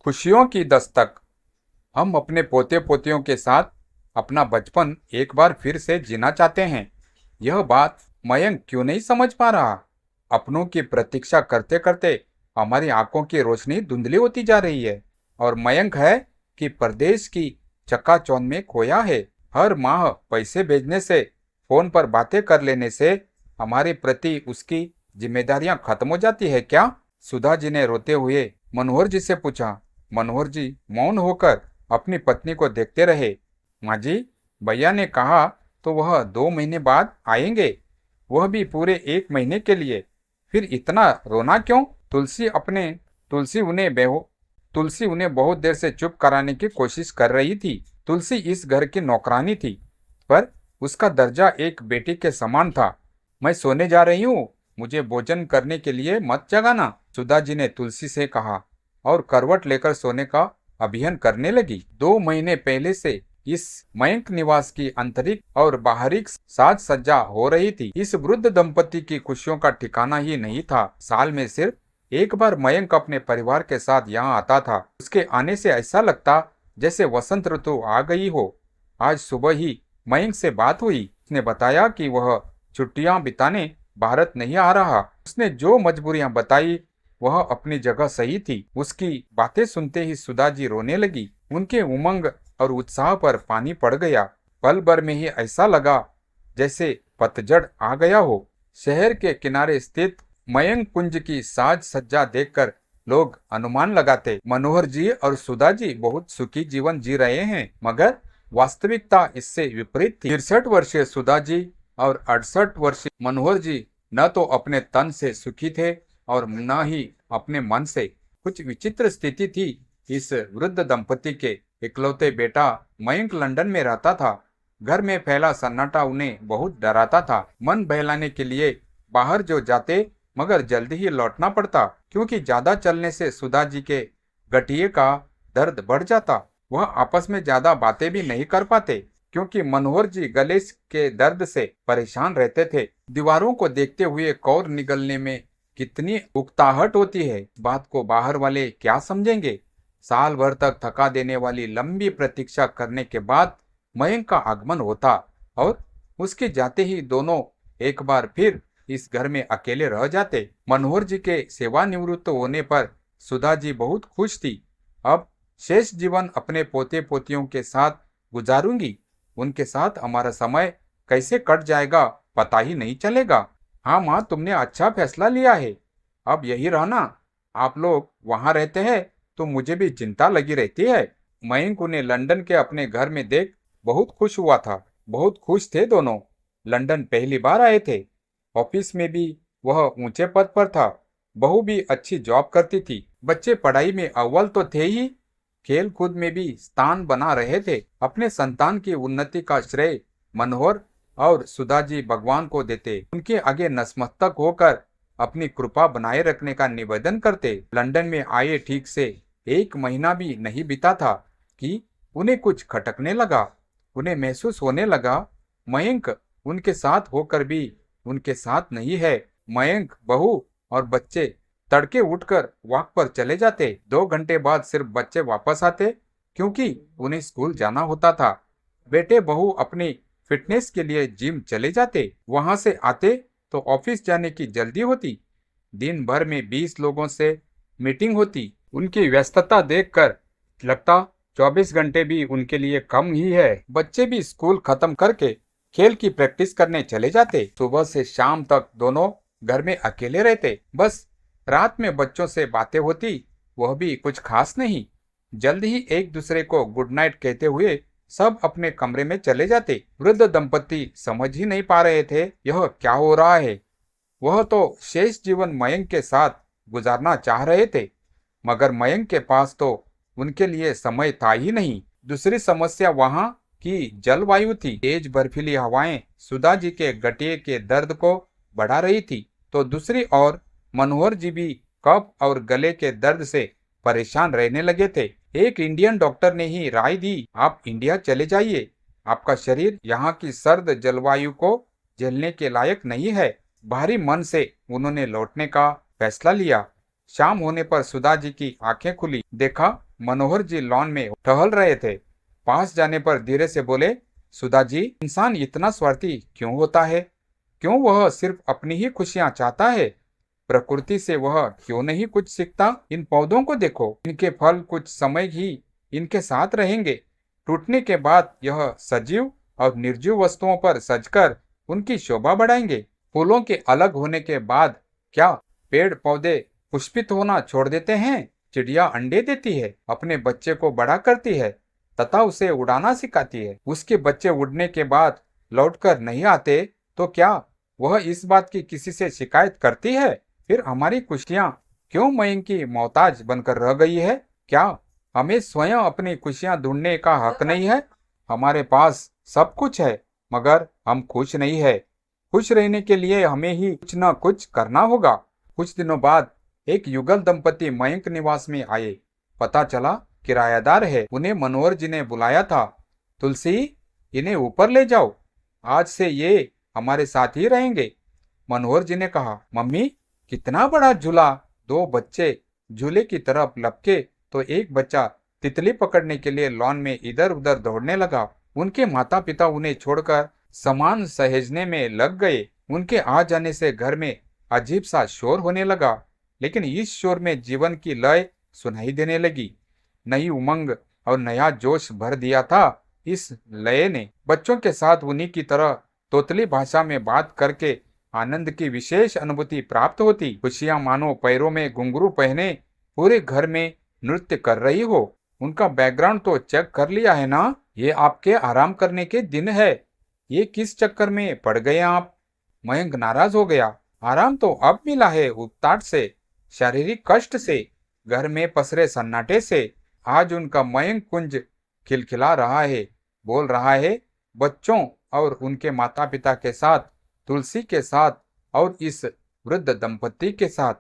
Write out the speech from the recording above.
खुशियों की दस्तक। हम अपने पोते पोतियों के साथ अपना बचपन एक बार फिर से जीना चाहते हैं। यह बात मयंक क्यों नहीं समझ पा रहा। अपनों की प्रतीक्षा करते करते हमारी आंखों की रोशनी धुंधली होती जा रही है और मयंक है कि परदेश की चकाचौंध में खोया है। हर माह पैसे भेजने से, फोन पर बातें कर लेने से हमारे प्रति उसकी जिम्मेदारियां खत्म हो जाती है क्या? सुधा जी ने रोते हुए मनोहर जी से पूछा। मनोहर जी मौन होकर अपनी पत्नी को देखते रहे। माँ जी, भैया ने कहा तो वह 2 महीने बाद आएंगे, वह भी पूरे 1 महीने के लिए। फिर इतना रोना क्यों? तुलसी उन्हें बेहो तुलसी उन्हें बहुत देर से चुप कराने की कोशिश कर रही थी। तुलसी इस घर की नौकरानी थी, पर उसका दर्जा एक बेटी के समान था। मैं सोने जा रही हूँ, मुझे भोजन करने के लिए मत जगाना, सुधा जी ने तुलसी से कहा और करवट लेकर सोने का अभियान करने लगी। 2 महीने पहले से इस मयंक निवास की आंतरिक और बाहरी साज सज्जा हो रही थी। इस वृद्ध दंपति की खुशियों का ठिकाना ही नहीं था। साल में सिर्फ एक बार मयंक अपने परिवार के साथ यहाँ आता था। उसके आने से ऐसा लगता जैसे वसंत ऋतु आ गई हो। आज सुबह ही मयंक से बात हुई। उसने बताया कि वह छुट्टियां बिताने भारत नहीं आ रहा। उसने जो मजबूरियां बताई वह अपनी जगह सही थी। उसकी बातें सुनते ही सुधा जी रोने लगी। उनके उमंग और उत्साह पर पानी पड़ गया। पल भर में ही ऐसा लगा जैसे पतझड़ आ गया हो। शहर के किनारे स्थित मयंक कुंज की साज सज्जा देखकर लोग अनुमान लगाते, मनोहर जी और सुधा जी बहुत सुखी जीवन जी रहे हैं, मगर वास्तविकता इससे विपरीत थी। 63 वर्षीय सुधा जी और 68 वर्षीय मनोहर जी न तो अपने तन से सुखी थे और न ही अपने मन से। कुछ विचित्र स्थिति थी। इस वृद्ध दंपति के इकलौते बेटा मयंक लंदन में रहता था। घर में फैला सन्नाटा उन्हें बहुत डराता था। मन बहलाने के लिए बाहर जो जाते मगर जल्दी ही लौटना पड़ता, क्योंकि ज्यादा चलने से सुधा जी के गठिए का दर्द बढ़ जाता। वह आपस में ज्यादा बातें भी नहीं कर पाते, क्योंकि मनोहर जी गले के दर्द से परेशान रहते थे। दीवारों को देखते हुए कौर निगलने में कितनी उकताहट होती है, इस बात को बाहर वाले क्या समझेंगे। साल भर तक थका देने वाली लंबी प्रतीक्षा करने के बाद मयंक का आगमन होता और उसके जाते ही दोनों एक बार फिर इस घर में अकेले रह जाते। मनोहर जी के सेवानिवृत्त होने पर सुधा जी बहुत खुश थी। अब शेष जीवन अपने पोते पोतियों के साथ गुजारूंगी। उनके साथ हमारा समय कैसे कट जाएगा पता ही नहीं चलेगा। हाँ माँ, तुमने अच्छा फैसला लिया है। अब यही रहना। आप लोग वहां रहते हैं तो मुझे भी चिंता लगी रहती है। मयंक उन्हें लंदन के अपने घर में देख बहुत खुश हुआ था। बहुत खुश थे दोनों। लंदन पहली बार आए थे। ऑफिस में भी वह ऊंचे पद पर था। बहू भी अच्छी जॉब करती थी। बच्चे पढ़ाई में अव्वल तो थे ही, खेल कूद में भी स्थान बना रहे थे। अपने संतान की उन्नति का श्रेय मनोहर और सुधा जी भगवान को देते। उनके आगे नतमस्तक होकर अपनी कृपा बनाए रखने का निवेदन करते। लंदन में आए ठीक से 1 महीना भी नहीं बीता था कि उन्हें कुछ खटकने लगा। उन्हें महसूस होने लगा मयंक उनके साथ होकर भी उनके साथ नहीं है। मयंक, बहू और बच्चे तड़के उठकर वॉक पर चले जाते। 2 घंटे बाद सिर्फ बच्चे वापस आते, क्योंकि उन्हें स्कूल जाना होता था। बेटे बहू अपनी फिटनेस के लिए जिम चले जाते। वहां से आते तो ऑफिस जाने की जल्दी होती। दिन भर में 20 लोगों से मीटिंग होती। उनकी व्यस्तता देखकर लगता 24 घंटे भी उनके लिए कम ही है। बच्चे भी स्कूल खत्म करके खेल की प्रैक्टिस करने चले जाते। सुबह से शाम तक दोनों घर में अकेले रहते। बस रात में बच्चों से बातें होती, वह भी कुछ खास नहीं। जल्द ही एक दूसरे को गुड नाइट कहते हुए सब अपने कमरे में चले जाते। वृद्ध दंपति समझ ही नहीं पा रहे थे यह क्या हो रहा है। वह तो शेष जीवन मयंक के साथ गुजारना चाह रहे थे, मगर मयंक के पास तो उनके लिए समय था ही नहीं। दूसरी समस्या वहां की जलवायु थी। तेज बर्फीली हवाएं सुधा जी के गठिए के दर्द को बढ़ा रही थी, तो दूसरी ओर मनोहर जी भी कफ और गले के दर्द से परेशान रहने लगे थे। एक इंडियन डॉक्टर ने ही राय दी, आप इंडिया चले जाइए, आपका शरीर यहाँ की सर्द जलवायु को झेलने के लायक नहीं है। भारी मन से उन्होंने लौटने का फैसला लिया। शाम होने पर सुधा जी की आंखें खुली। देखा, मनोहर जी लॉन में टहल रहे थे। पास जाने पर धीरे से बोले, सुधा जी, इंसान इतना स्वार्थी क्यों होता है? क्यों वह सिर्फ अपनी ही खुशियां चाहता है? प्रकृति से वह क्यों नहीं कुछ सीखता? इन पौधों को देखो, इनके फल कुछ समय ही इनके साथ रहेंगे। टूटने के बाद यह सजीव और निर्जीव वस्तुओं पर सजकर उनकी शोभा बढ़ाएंगे। फूलों के अलग होने के बाद क्या पेड़ पौधे पुष्पित होना छोड़ देते हैं? चिड़िया अंडे देती है, अपने बच्चे को बड़ा करती है तथा उसे उड़ाना सिखाती है। उसके बच्चे उड़ने के बाद लौटकर नहीं आते तो क्या वह इस बात की किसी से शिकायत करती है? फिर हमारी खुशियां क्यों मयंक की मोहताज बनकर रह गई है? क्या हमें स्वयं अपनी खुशियां ढूंढने का हक नहीं है? हमारे पास सब कुछ है मगर हम खुश नहीं है। खुश रहने के लिए हमें ही कुछ न कुछ करना होगा। कुछ दिनों बाद एक युगल दंपति मयंक निवास में आए। पता चला किरायादार है। उन्हें मनोहर जी ने बुलाया था। तुलसी, इन्हें ऊपर ले जाओ, आज से ये हमारे साथ ही रहेंगे। मनोहर जी ने कहा, मम्मी, कितना बड़ा झूला। दो बच्चे झूले की तरफ लपके तो एक बच्चा तितली पकड़ने के लिए लॉन में इधर उधर दौड़ने लगा। उनके माता पिता उन्हें छोड़कर सामान सहेजने में लग गए। उनके आ जाने से घर में अजीब सा शोर होने लगा, लेकिन इस शोर में जीवन की लय सुनाई देने लगी। नई उमंग और नया जोश भर दिया था। इस लय ने बच्चों के साथ उन्हीं की तरह तोतली भाषा में बात करके आनंद की विशेष अनुभूति प्राप्त होती। खुशियां मानो पैरों में घुंघरू पहने पूरे घर में नृत्य कर रही हो। उनका बैकग्राउंड तो चेक कर लिया है ना? ये आपके आराम करने के दिन है। ये किस चक्कर में पड़ गए आप? मयंक नाराज हो गया। आराम तो अब मिला है उकताहट से, शारीरिक कष्ट से, घर में पसरे सन्नाटे से। आज उनका मयंक कुंज खिलखिला रहा है, बोल रहा है बच्चों और उनके माता पिता के साथ, तुलसी के साथ और इस वृद्ध दंपति के साथ।